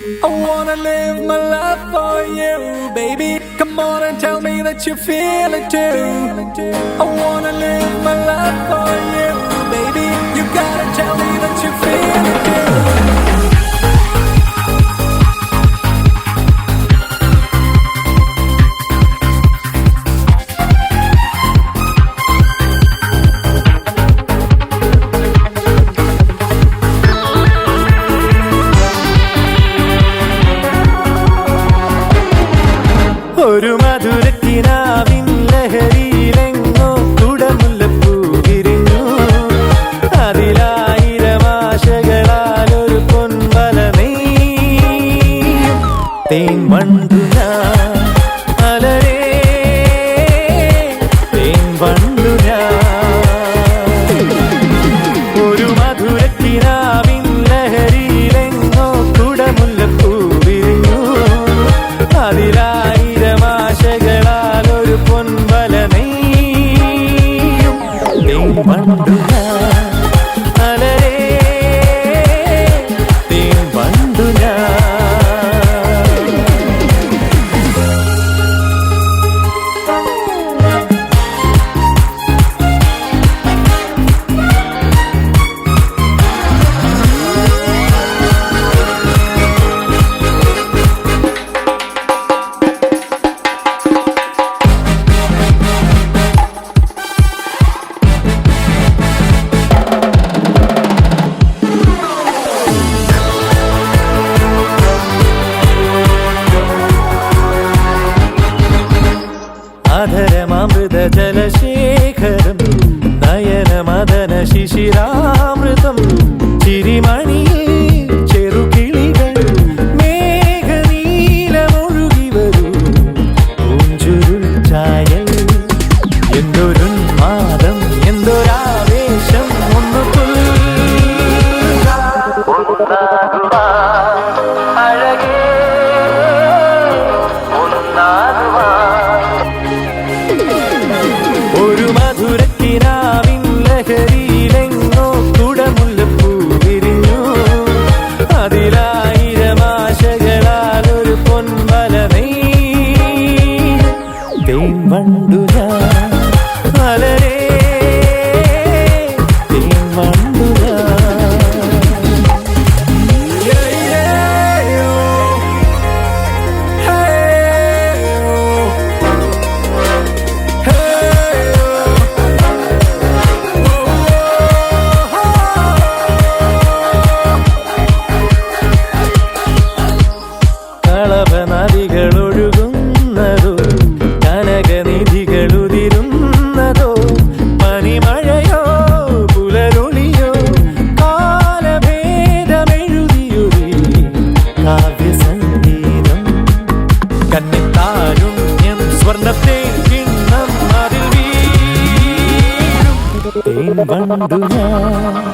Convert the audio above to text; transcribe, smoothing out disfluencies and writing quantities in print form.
I wanna live my life for you, baby. Come on and tell me that you feel it too. I wanna live my life for you, baby. You gotta tell me that you feel it too. ഒരു മധുരക്കിനാവിൻ ലഹരിയിലെങ്ങോ കുടമുല്ലപ്പൂ വിരിഞ്ഞു. അതിലായിരം ആശകളാൽ ഒരു പൊൻവല നെയ്യും തേൻ വണ്ടു ഞാൻ അലരേ തേൻ വണ്ടു ഞാൻ. ഒരു മധുരക്കിനാവിൻ ലഹരിയിലെങ്ങോ കുടമുല്ലപ്പൂ വിരിഞ്ഞു. അതിലായിരം ആശകളാൽ ഒരു പൊൻവല നെയ്യും തേൻ വണ്ടു ഞാൻ അലരേ തേൻ വണ്ടു ഞാൻ. അധരമൃത ജലശേഖരം നയനമദന ശിശിരാമൃതം ചിരിമണിയിൽ ചെറുകിളികൾ മേഘനീലമൊഴുകി വരൂ പൂഞ്ചുരുൾ ചായൽ. എന്തൊരുന്മാദം എന്തൊരാവേശം ഒന്നു അഴകേ ഒരു മധുരക്കിനാവിൻ ലഹരിയിലെങ്ങോ കുടമുല്ലപ്പൂ വിരിഞ്ഞു. അതിലായിരം ആശകളാൽ ഒരു പൊൻവല നെയ്യും തേൻ വണ്ടു ഞാൻ അലരേ തേൻ വണ്ടു ഞാൻ. നദികളൊഴുകുന്നതോ കനകനിധികളുതിരുന്നതോ പനിമഴയോ പുലരൊളിയോ കാലഭേദമെഴുതിയൊരു കാവ്യസംഗീതം. കന്നിത്താരുണ്യം സ്വർണ്ണത്തെ കിണ്ണം അതിൽ വീഴും തേൻ വണ്ടു ഞാൻ